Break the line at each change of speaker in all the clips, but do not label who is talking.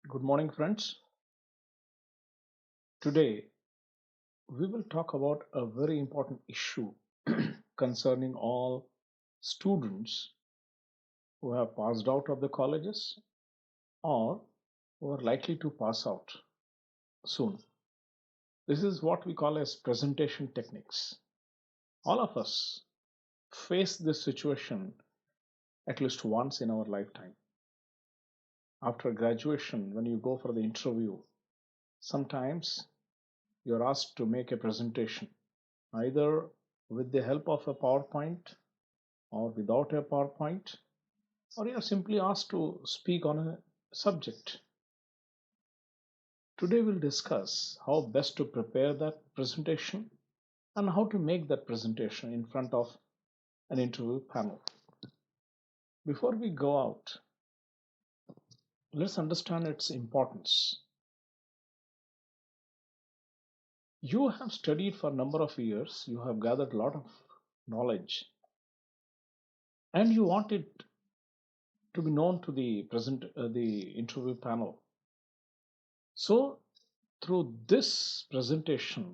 Good morning, friends. Today, we will talk about a very important issue concerning all students who have passed out of the colleges or who are likely to pass out soon. This is what we call as presentation techniques. All of us face this situation at least once in our lifetime. After graduation, when you go for the interview, sometimes you're asked to make a presentation, either with the help of a PowerPoint or without a PowerPoint, or you are simply asked to speak on a subject. Today we'll discuss how best to prepare that presentation and how to make that presentation in front of an interview panel. Before we go out, let's understand its importance. You have studied for a number of years, you have gathered a lot of knowledge, and you want it to be known to the interview panel. So through this presentation,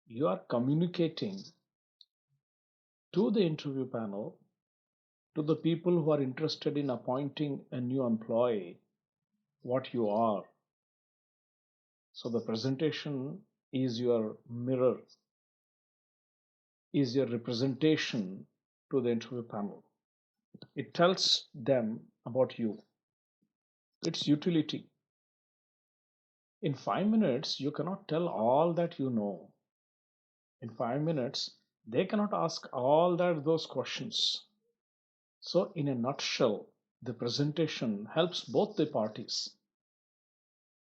you are communicating to the interview panel, to the people who are interested in appointing a new employee, what you are. So the presentation is your mirror, is your representation to the interview panel. It tells them about you, its utility. In 5 minutes, you cannot tell all that you know. In 5 minutes, they cannot ask all those questions. So in a nutshell, the presentation helps both the parties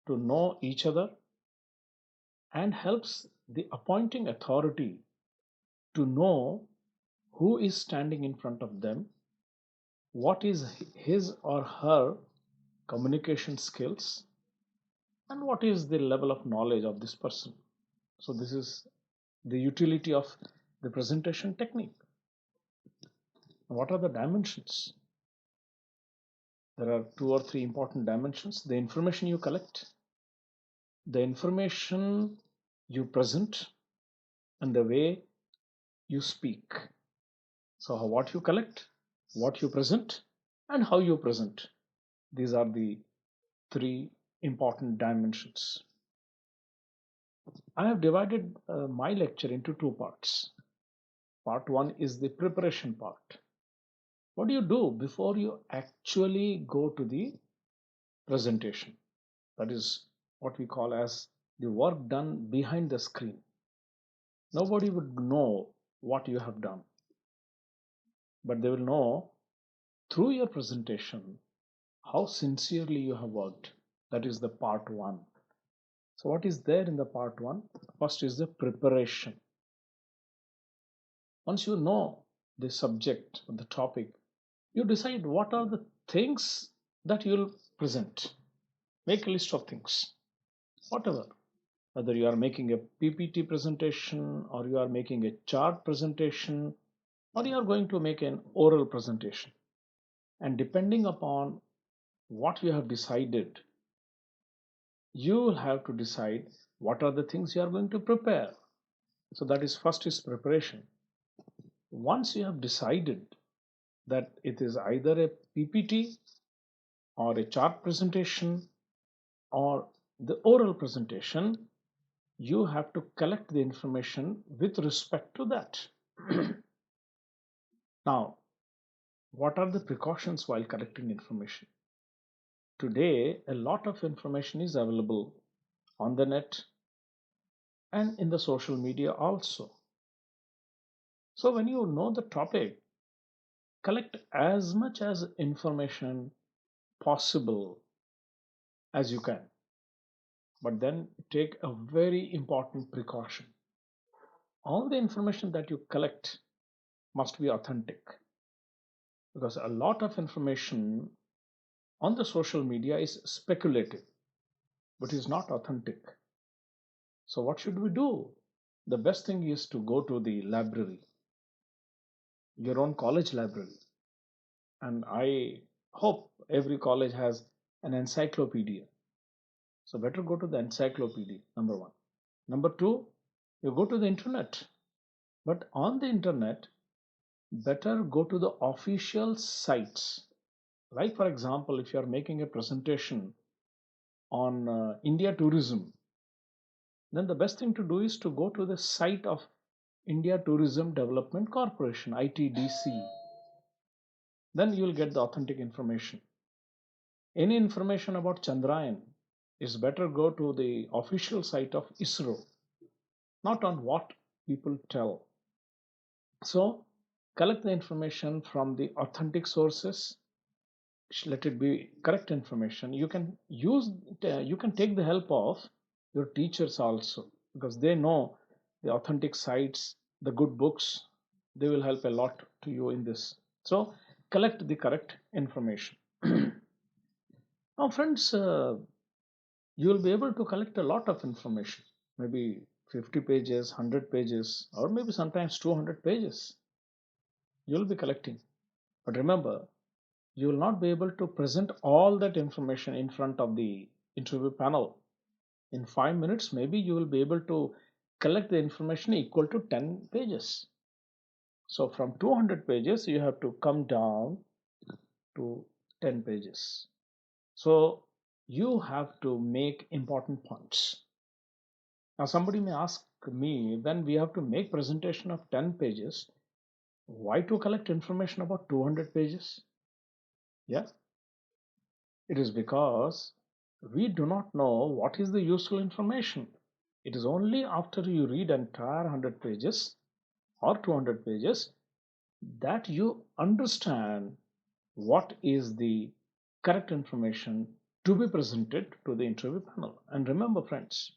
to know each other and helps the appointing authority to know who is standing in front of them, what is his or her communication skills, and what is the level of knowledge of this person. So this is the utility of the presentation technique. What are the dimensions? There are 2 or 3 important dimensions: the information you collect, the information you present, and the way you speak. So what you collect, what you present, and how you present. These are the 3 important dimensions. I have divided my lecture into 2 parts. Part 1 is the preparation part. What do you do before you actually go to the presentation? That is what we call as the work done behind the screen. Nobody would know what you have done, but they will know through your presentation how sincerely you have worked. That is the part 1. So what is there in the part 1? First is the preparation. Once you know the subject or the topic, you decide what are the things that you'll present. Make a list of things, whatever. Whether you are making a PPT presentation, or you are making a chart presentation, or you are going to make an oral presentation. And depending upon what you have decided, you will have to decide what are the things you are going to prepare. So that is first is preparation. Once you have decided that it is either a PPT or a chart presentation or the oral presentation, you have to collect the information with respect to that. Now, what are the precautions while collecting information? Today, a lot of information is available on the net and in the social media also. So when you know the topic, collect as much as information possible as you can. But then take a very important precaution. All the information that you collect must be authentic, because a lot of information on the social media is speculative, but is not authentic. So what should we do? The best thing is to go to the library, your own college library. And I hope every college has an encyclopedia. So better go to the encyclopedia, number one. Number two, you go to the internet. But on the internet, better go to the official sites. Like, for example, if you are making a presentation on India tourism, then the best thing to do is to go to the site of India Tourism Development Corporation, ITDC. Then you will get the authentic information. Any information about Chandrayaan is better go to the official site of ISRO, not on what people tell. So collect the information from the authentic sources. Let it be correct information. You can use, you can take the help of your teachers also, because they know the authentic sites, the good books. They will help a lot to you in this. So collect the correct information. Now, friends, you will be able to collect a lot of information, maybe 50 pages, 100 pages, or maybe sometimes 200 pages. You will be collecting. But remember, you will not be able to present all that information in front of the interview panel. In 5 minutes, maybe you will be able to collect the information equal to 10 pages. So from 200 pages, you have to come down to 10 pages. So you have to make important points. Now somebody may ask me, when we have to make presentation of 10 pages, why to collect information about 200 pages? Yeah, it is because we do not know what is the useful information. It is only after you read entire 100 pages or 200 pages that you understand what is the correct information to be presented to the interview panel. And remember, friends,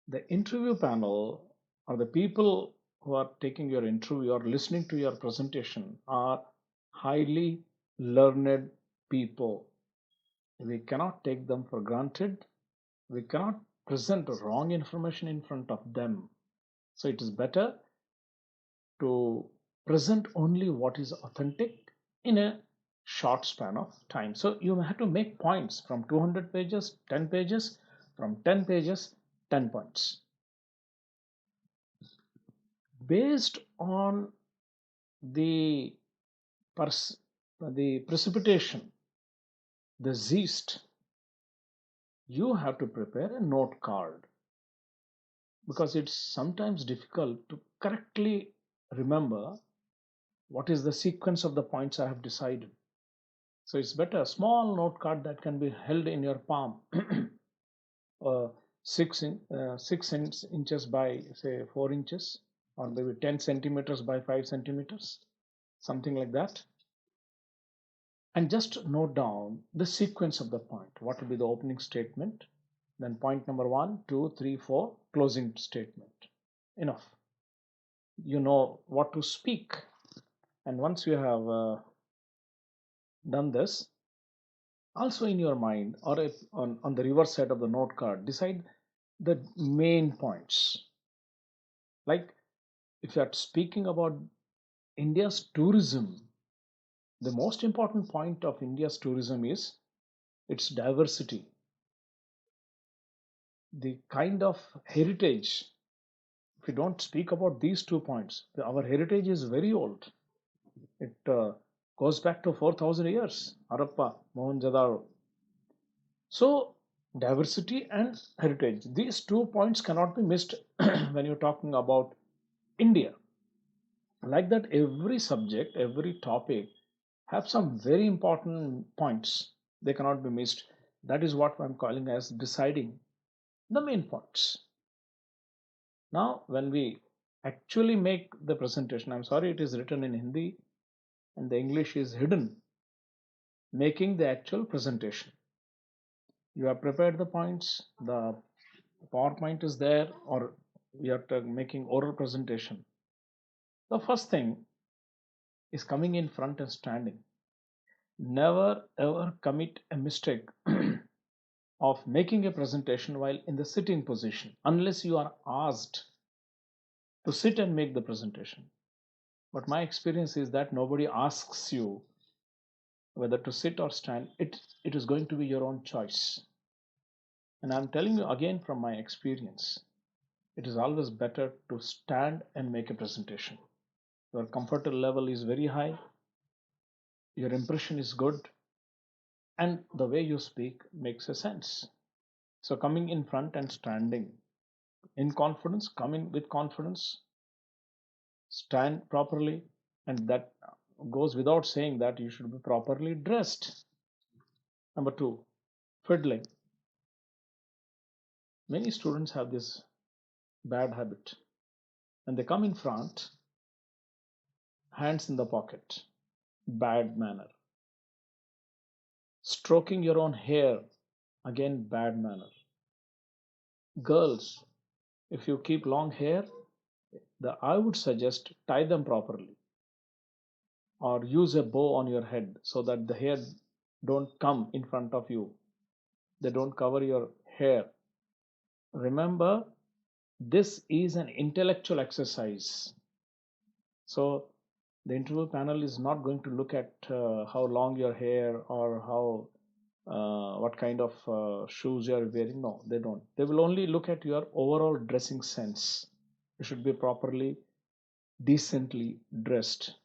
the interview panel, or the people who are taking your interview or listening to your presentation, are highly learned people. We cannot take them for granted. We cannot present wrong information in front of them. So it is better to present only what is authentic in a short span of time. So you have to make points from 200 pages, 10 pages, from 10 pages, 10 points. Based on the, the precipitation, the zest, you have to prepare a note card, because it's sometimes difficult to correctly remember what is the sequence of the points I have decided. So it's better a small note card that can be held in your palm, 6 inches by say 4 inches, or maybe 10 centimeters by 5 centimeters, something like that. And just note down the sequence of the point. What will be the opening statement? Then point number 1, 2, 3, 4, closing statement. Enough. You know what to speak. And once you have done this, also in your mind, or if on the reverse side of the note card, decide the main points. Like if you are speaking about India's tourism, the most important point of India's tourism is its diversity, the kind of heritage. If we don't speak about these 2 points, our heritage is very old. It goes back to 4,000 years, Harappa, Mohenjo-daro. So diversity and heritage, these 2 points cannot be missed when you're talking about India. Like that, every subject, every topic have some very important points. They cannot be missed. That is what I'm calling as deciding the main points. Now, when we actually make the presentation, I'm sorry it is written in Hindi and the English is hidden, making the actual presentation. You have prepared the points, the PowerPoint is there, or we are making oral presentation. The first thing is coming in front and standing. Never ever commit a mistake of making a presentation while in the sitting position, unless you are asked to sit and make the presentation. But my experience is that nobody asks you whether to sit or stand, it is going to be your own choice. And I'm telling you again from my experience, it is always better to stand and make a presentation. Your comfort level is very high, your impression is good, and the way you speak makes a sense. So coming in front and standing in confidence, come in with confidence, stand properly, and that goes without saying that you should be properly dressed. Number two, fiddling. Many students have this bad habit. When they come in front, hands in the pocket, bad manner. Stroking your own hair, again, bad manner. Girls, if you keep long hair, I would suggest tie them properly or use a bow on your head so that the hair don't come in front of you. They don't cover your hair. Remember, this is an intellectual exercise. So the interview panel is not going to look at how long your hair or how what kind of shoes you are wearing. No, they don't. They will only look at your overall dressing sense. You should be properly, decently dressed.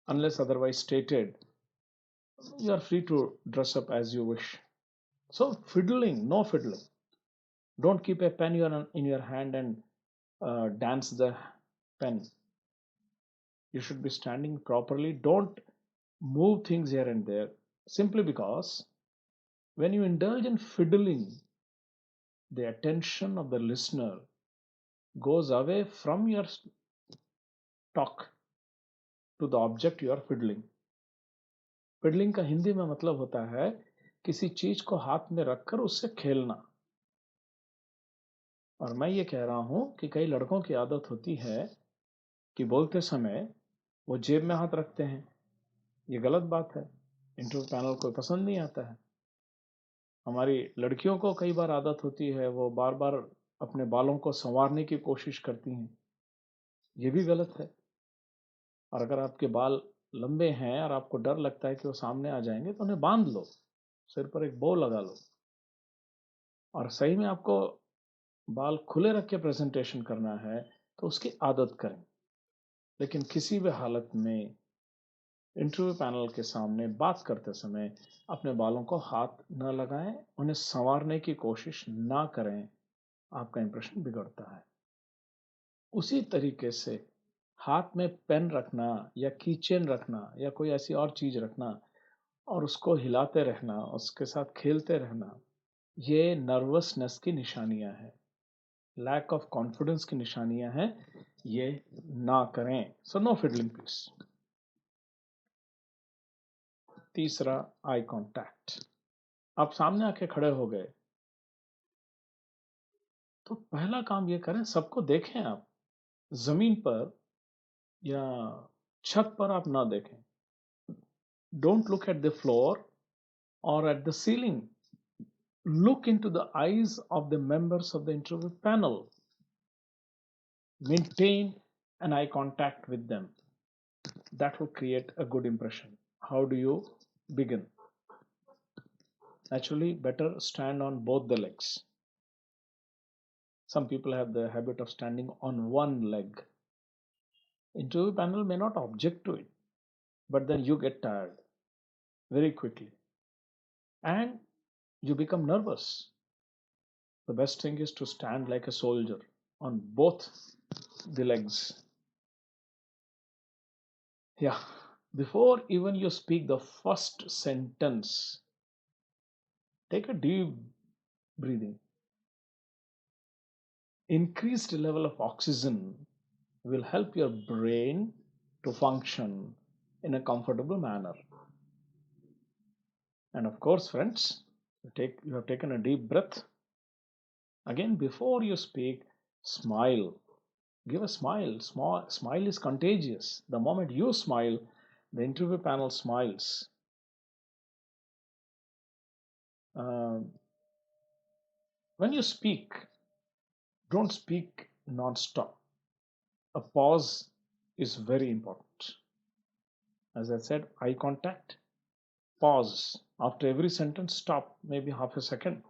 Unless otherwise stated, you are free to dress up as you wish. So fiddling, no fiddling. Don't keep a pen in your hand and dance the pen. You should be standing properly. Don't move things here and there, simply because when you indulge in fiddling, the attention of the listener goes away from your talk to the object you are fiddling. Fiddling का हिंदी में मतलब होता है किसी चीज को हाथ में रखकर उससे खेलना। और मैं ये कह रहा हूं कि कई लड़कों की आदत होती है कि बोलते समय वो जेब में हाथ रखते हैं। ये गलत बात है। इंटरव्यू पैनल को पसंद नहीं आता है। हमारी लड़कियों को कई बार आदत होती है, वो बार बार अपने बालों को संवारने की कोशिश करती हैं। ये भी गलत है। और अगर आपके बाल लंबे हैं और आपको डर लगता है कि वो सामने आ जाएंगे तो उन्हें बांध लो, सिर पर एक बो लगा लो। और सही में आपको बाल खुले रख के प्रेजेंटेशन करना है तो उसकी आदत करें। लेकिन किसी भी हालत में इंटरव्यू पैनल के सामने बात करते समय अपने बालों को हाथ न लगाएं, उन्हें संवारने की कोशिश ना करें। आपका इंप्रेशन बिगड़ता है। उसी तरीके से हाथ में पेन रखना या कीचेन रखना या कोई ऐसी और चीज रखना और उसको हिलाते रहना, उसके साथ खेलते रहना, ये नर्वसनेस की निशानियां हैं, लैक ऑफ कॉन्फिडेंस की निशानियां हैं। ये ना करें। So no fiddling please. तीसरा, आई कांटेक्ट। आप सामने आके खड़े हो गए तो पहला काम ये करें, सबको देखें आप। जमीन पर या छत पर आप ना देखें। Don't look at the floor or at the ceiling. Look into the eyes of the members of the interview panel. Maintain an eye contact with them. That will create a good impression. How do you begin? Naturally, better stand on both the legs. Some people have the habit of standing on one leg. Interview panel may not object to it, but then you get tired very quickly and you become nervous. The best thing is to stand like a soldier on both the legs. Yeah, before even you speak the first sentence, take a deep breathing. Increased level of oxygen will help your brain to function in a comfortable manner. And of course, friends, you have taken a deep breath. Again, before you speak, smile. Give a smile. Smile is contagious. The moment you smile, the interview panel smiles. When you speak, don't speak non-stop. A pause is very important. As I said, eye contact, pause. After every sentence, stop, maybe half a second.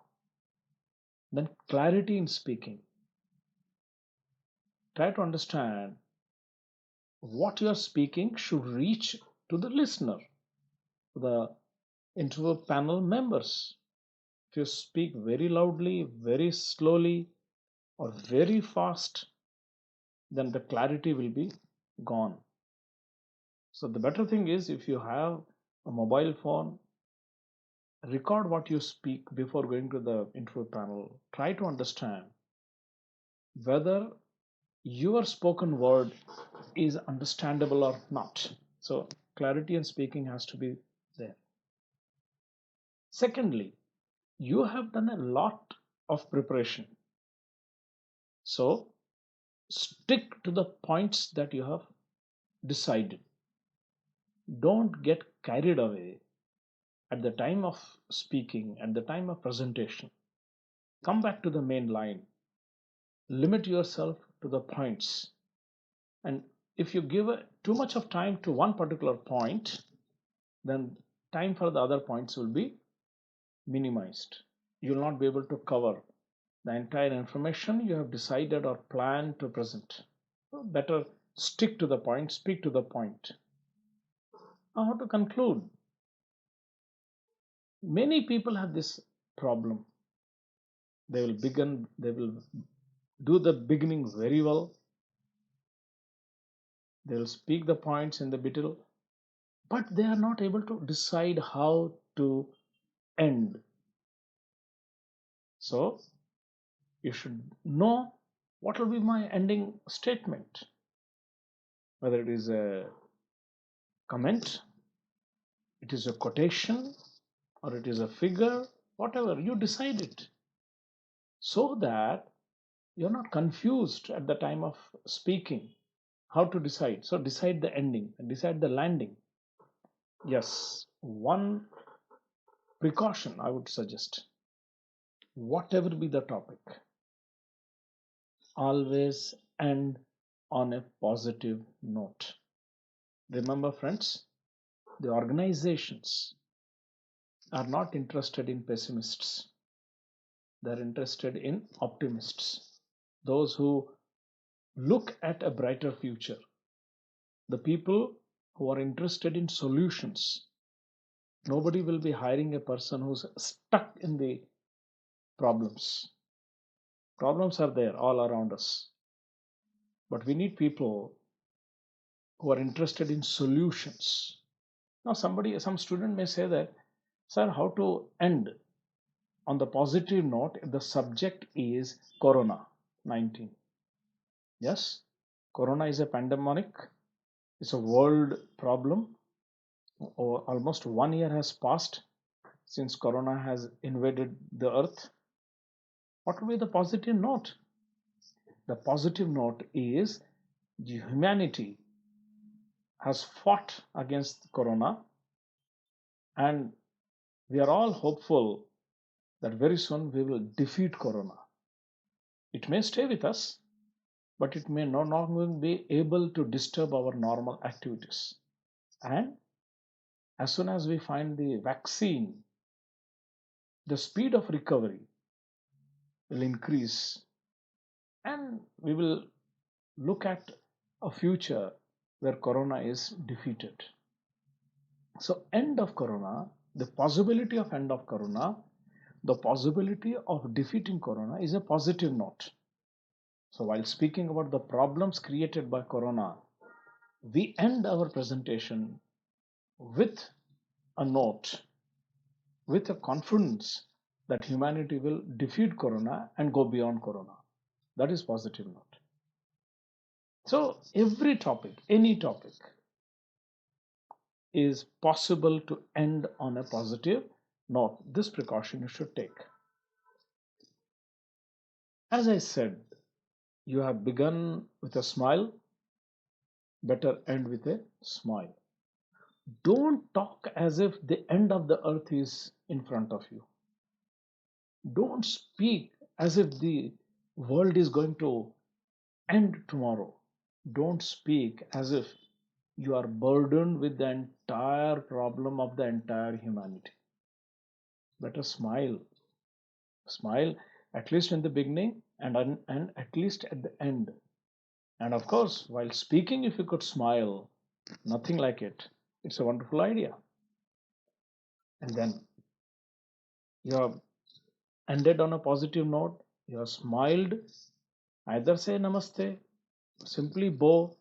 Then clarity in speaking. Try to understand what you are speaking should reach to the listener, to the interview panel members. If you speak very loudly, very slowly, or very fast, then the clarity will be gone. So the better thing is, if you have a mobile phone, record what you speak before going to the interview panel. Try to understand whether your spoken word is understandable or not. So clarity in speaking has to be there. Secondly, you have done a lot of preparation. So stick to the points that you have decided. Don't get carried away at the time of speaking, at the time of presentation. Come back to the main line. Limit yourself to the points. And if you give too much of time to one particular point, then time for the other points will be minimized. You will not be able to cover the entire information you have decided or planned to present. So better stick to the point, speak to the point. Now, how to conclude? Many people have this problem. They will do the beginning very well. They will speak the points in the middle, but they are not able to decide how to end. So you should know what will be my ending statement, whether it is a comment, it is a quotation, or it is a figure, whatever, you decide it, so that you're not confused at the time of speaking how to decide. So decide the ending and decide the landing. Yes, one precaution I would suggest: whatever be the topic, always end on a positive note. Remember, friends, the organizations are not interested in pessimists, they're interested in optimists, those who look at a brighter future, the people who are interested in solutions. Nobody will be hiring a person who's stuck in the problems. Problems are there all around us, but we need people who are interested in solutions. Now, some student may say that, sir, how to end on the positive note if the subject is Corona 19? Yes, Corona is a pandemic, it's a world problem. Almost 1 year has passed since Corona has invaded the earth. What will be the positive note? The positive note is the humanity has fought against Corona, and we are all hopeful that very soon we will defeat Corona. It may stay with us, but it may no longer be able to disturb our normal activities. And as soon as we find the vaccine, the speed of recovery will increase, and we will look at a future where Corona is defeated. So, end of Corona, the possibility of end of Corona, the possibility of defeating Corona is a positive note. So, while speaking about the problems created by Corona, we end our presentation with a note, with a confidence that humanity will defeat Corona and go beyond Corona. That is positive note. So every topic, any topic, is possible to end on a positive note. This precaution you should take. As I said, you have begun with a smile, better end with a smile. Don't talk as if the end of the earth is in front of you. Don't speak as if the world is going to end tomorrow. Don't speak as if you are burdened with the entire problem of the entire humanity. Better smile. Smile at least in the beginning and at least at the end. And of course, while speaking, if you could smile, nothing like it. It's a wonderful idea. And then you have ended on a positive note. You have smiled. Either say namaste, simply bow,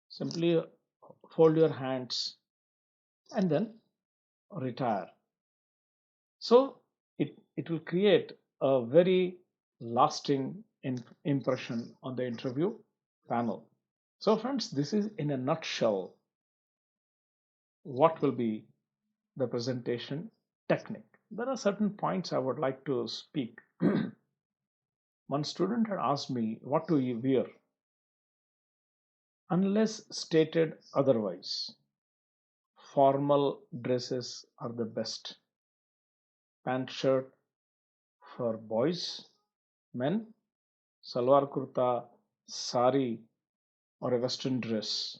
simply fold your hands, and then retire. So it will create a very lasting impression on the interview panel. So friends, this is in a nutshell what will be the presentation technique. There are certain points I would like to speak. One student had asked me what to wear. Unless stated otherwise, formal dresses are the best. Pant shirt for boys, men, salwar kurta, sari, or a western dress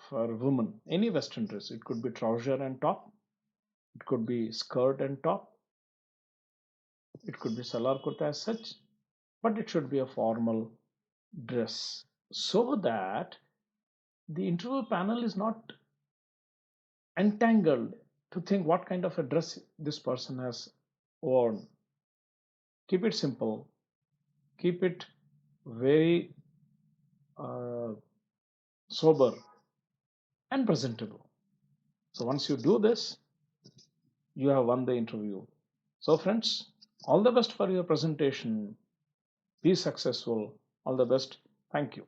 for women. Any western dress. It could be trouser and top. It could be skirt and top. It could be salwar kurta as such. But it should be a formal dress so that the interview panel is not entangled to think what kind of a dress this person has worn. Keep it simple, keep it very uh, sober and presentable. So once you do this, you have won the interview. So friends, all the best for your presentation. Be successful. All the best. Thank you.